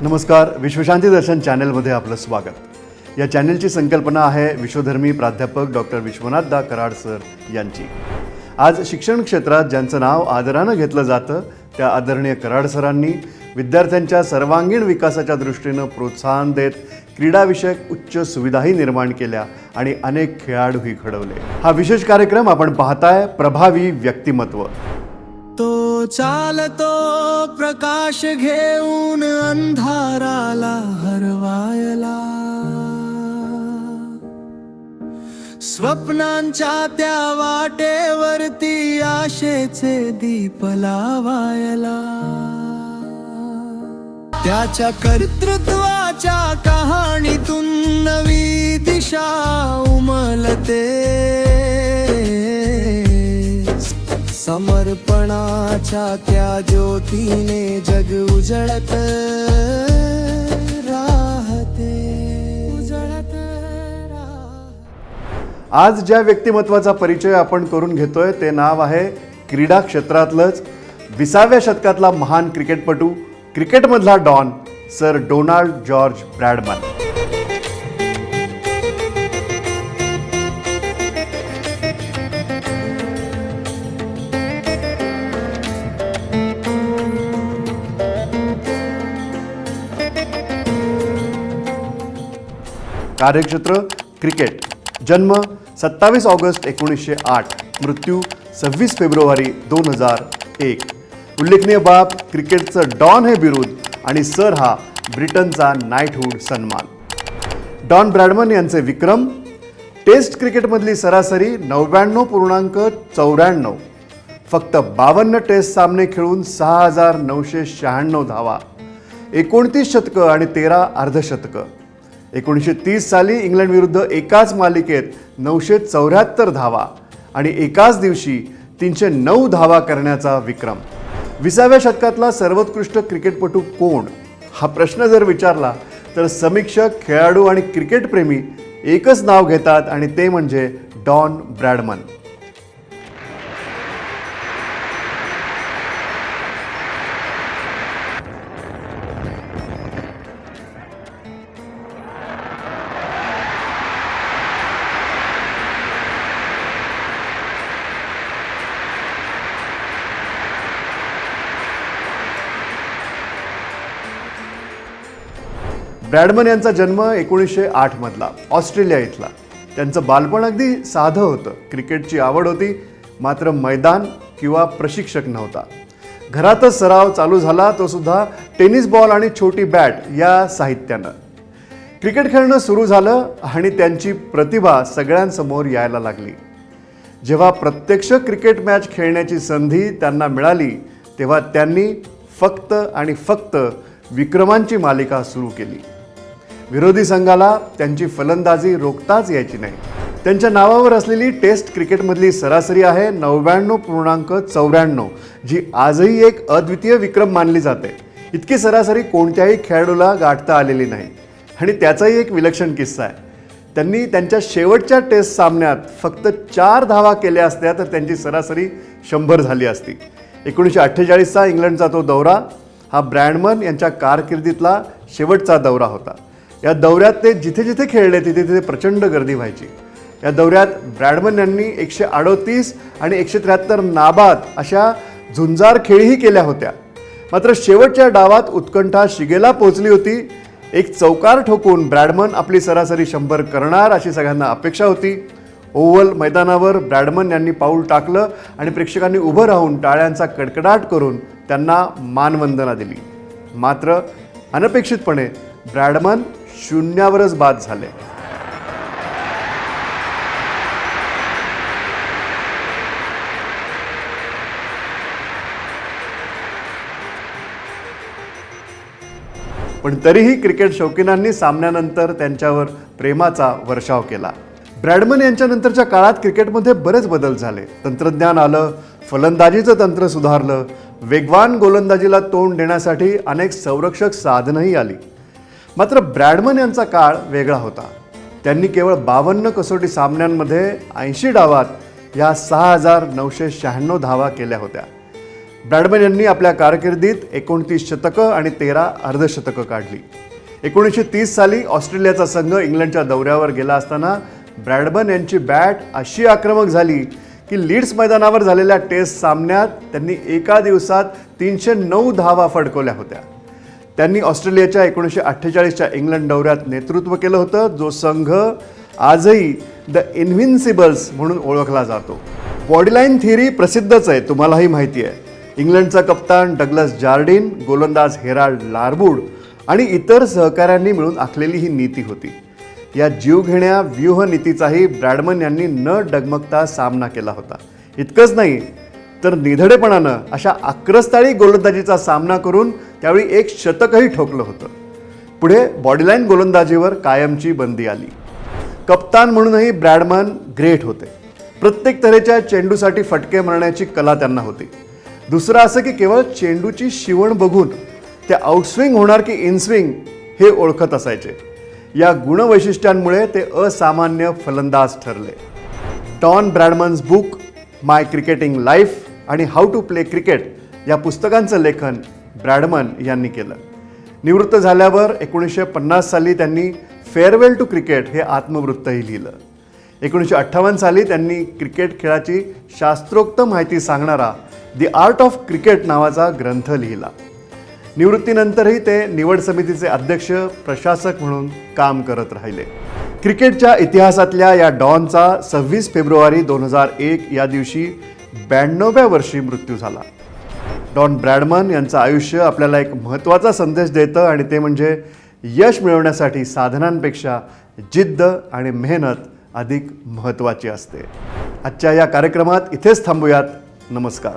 नमस्कार, विश्वशांती दर्शन चॅनलमध्ये आपलं स्वागत। या चॅनलची संकल्पना आहे विश्वधर्मी प्राध्यापक डॉक्टर विश्वनाथ कराड सर यांची। आज शिक्षण क्षेत्रात ज्यांचं नाव आदरानं घेतलं जातं त्या आदरणीय कराड सरांनी विद्यार्थ्यांच्या सर्वांगीण विकासाच्या दृष्टीनं प्रोत्साहन देत क्रीडाविषयक उच्च सुविधाही निर्माण केल्या आणि अनेक खेळाडूही घडवले। हा विशेष कार्यक्रम आपण पाहताय प्रभावी व्यक्तिमत्व। तो चालतो प्रकाश घेऊन अंधाराला हरवायला, स्वप्नांच्या त्या वाटेवरती आशेचे दीप लावायला। त्याच्या कर्तृत्वाच्या कहाणीतून नवी दिशा उमलते, समर्पणाच्या त्या ज्योतीने जग उजळत राहते, उजळत राहते। आज ज्या व्यक्तिमत्वाचा परिचय आपण करून घेतोय ते नाव आहे क्रीडा क्षेत्रातलंच 20व्या शतकातला महान क्रिकेटपटू, क्रिकेटमधला Don sir Donald George Bradman. कार्यक्षेत्र क्रिकेट। जन्म 27 ऑगस्ट 1908, मृत्यू 26 फेब्रुवारी 2001। उल्लेखनीय बाब क्रिकेटचं डॉन हे बिरुद आणि सर हा ब्रिटनचा नाईटहूड सन्मान। डॉन ब्रॅडमन यांचे विक्रम: टेस्ट क्रिकेटमधली सरासरी 99.94, फक्त 52 टेस्ट सामने खेळून 6,996 धावा, 29 शतकं आणि 13 अर्धशतकं। 1930 साली इंग्लंड विरुद्ध एकाच मालिकेत 974 धावा आणि एकाच दिवशी 309 धावा करण्याचा विक्रम। 20व्या शतकातला सर्वोत्कृष्ट क्रिकेटपटू कोण हा प्रश्न जर विचारला तर समीक्षक, खेळाडू आणि क्रिकेटप्रेमी एकच नाव घेतात आणि ते म्हणजे डॉन ब्रॅडमन। ब्रॅडमन यांचा जन्म 1908 मधला, ऑस्ट्रेलिया इथला। त्यांचं बालपण अगदी साधं होतं। क्रिकेटची आवड होती, मात्र मैदान किंवा प्रशिक्षक नव्हता। घरातच सराव चालू झाला, तो सुद्धा टेनिस बॉल आणि छोटी बॅट या साहित्यानं। क्रिकेट खेळणं सुरू झालं आणि त्यांची प्रतिभा सगळ्यांसमोर यायला लागली। जेव्हा प्रत्यक्ष क्रिकेट मॅच खेळण्याची संधी त्यांना मिळाली तेव्हा त्यांनी फक्त आणि फक्त विक्रमांची मालिका सुरू केली। विरोधी संघाला त्यांची फलंदाजी रोखताच यायची नाही। त्यांच्या नावावर असलेली टेस्ट क्रिकेटमधली सरासरी आहे 99.94, जी आजही एक अद्वितीय विक्रम मानली जाते। इतकी सरासरी कोणत्याही खेळाडूला गाठता आलेली नाही आणि त्याचाही एक विलक्षण किस्सा आहे। त्यांनी त्यांच्या शेवटच्या टेस्ट सामन्यात फक्त 4 धावा केल्या असत्या तर त्यांची सरासरी 100 झाली असती। 1948चा इंग्लंडचा तो दौरा हा ब्रॅडमन यांच्या कारकिर्दीतला शेवटचा दौरा होता। या दौऱ्यात ते जिथे जिथे खेळले तिथे तिथे प्रचंड गर्दी व्हायची। या दौऱ्यात ब्रॅडमन यांनी 138 आणि 173 नाबाद अशा झुंजार खेळीही केल्या होत्या। मात्र शेवटच्या डावात उत्कंठा शिगेला पोहोचली होती। एक चौकार ठोकून ब्रॅडमन आपली सरासरी 100 करणार अशी सगळ्यांना अपेक्षा होती। ओव्हल मैदानावर ब्रॅडमन यांनी पाऊल टाकलं आणि प्रेक्षकांनी उभं राहून टाळ्यांचा कडकडाट करून त्यांना मानवंदना दिली। मात्र अनपेक्षितपणे ब्रॅडमन शून्यावरच बाद झाले। पण तरीही क्रिकेट शौकीनांनी सामन्यानंतर त्यांच्यावर प्रेमाचा वर्षाव केला। ब्रॅडमन यांच्या नंतरच्या काळात क्रिकेटमध्ये बरेच बदल झाले। तंत्रज्ञान आलं, फलंदाजीचं तंत्र सुधारलं, वेगवान गोलंदाजीला तोंड देण्यासाठी अनेक संरक्षक साधनंही आली। मात्र ब्रॅडमन यांचा काळ वेगळा होता। त्यांनी केवळ 52 कसोटी सामन्यांमध्ये 80 डावात या 6,996 धावा केल्या होत्या। ब्रॅडमन यांनी आपल्या कारकिर्दीत 29 शतकं आणि 13 अर्धशतकं काढली. 1930 साली ऑस्ट्रेलियाचा संघ इंग्लंडच्या दौऱ्यावर गेला असताना ब्रॅडमन यांची बॅट अशी आक्रमक झाली की लीड्स मैदानावर झालेल्या टेस्ट सामन्यात त्यांनी एका दिवसात 309 धावा फडकवल्या होत्या. त्यांनी ऑस्ट्रेलियाच्या 1948च्या इंग्लंड दौऱ्यात नेतृत्व केलं होतं, जो संघ आजही द इन्व्हिन्सिबल्स म्हणून ओळखला जातो. बॉडीलाईन थिअरी प्रसिद्धच आहे, तुम्हालाही माहिती आहे. इंग्लंडचा कप्तान डग्लस जार्डिन, गोलंदाज हेराल्ड लारवूड आणि इतर सहकाऱ्यांनी मिळून आखलेली ही नीती होती. या जीवघेण्या व्यूह नीतीचाही ब्रॅडमन यांनी न डगमगता सामना केला होता. इतकंच नाही तर निधडेपणानं अशा आक्रस्ताळी गोलंदाजीचा सामना करून त्यावेळी एक शतकही ठोकलं होतं. पुढे बॉडीलाईन गोलंदाजीवर कायमची बंदी आली. कप्तान म्हणूनही ब्रॅडमन ग्रेट होते. प्रत्येक तऱ्हेच्या चेंडूसाठी फटके मारण्याची कला त्यांना होती. दुसरं असं की केवळ चेंडूची शिवण बघून ते आउटस्विंग होणार की इनस्विंग हे ओळखत असायचे. या गुणवैशिष्ट्यांमुळे ते असामान्य फलंदाज ठरले. डॉन ब्रॅडमन्स बुक माय क्रिकेटिंग लाईफ आणि हाऊ टू प्ले क्रिकेट या पुस्तकांचं लेखन ब्रॅडमन यांनी केलं. निवृत्त झाल्यावर 1950 साली त्यांनी फेअरवेल टू क्रिकेट हे आत्मवृत्तही लिहिलं. 1958 साली त्यांनी क्रिकेट खेळाची शास्त्रोक्त माहिती सांगणारा द आर्ट ऑफ क्रिकेट नावाचा ग्रंथ लिहिला. निवृत्तीनंतरही ते निवड समितीचे अध्यक्ष प्रशासक म्हणून काम करत राहिले. क्रिकेटच्या इतिहासातल्या या डॉनचा 26 फेब्रुवारी 2001 या दिवशी 92व्या वर्षी मृत्यू झाला. डॉन ब्रॅडमन यांचं आयुष्य आपल्याला एक महत्त्वाचा संदेश देतं आणि ते म्हणजे यश मिळवण्यासाठी साधनांपेक्षा जिद्द आणि मेहनत अधिक महत्त्वाची असते. आजच्या या कार्यक्रमात इथेच थांबूयात. नमस्कार.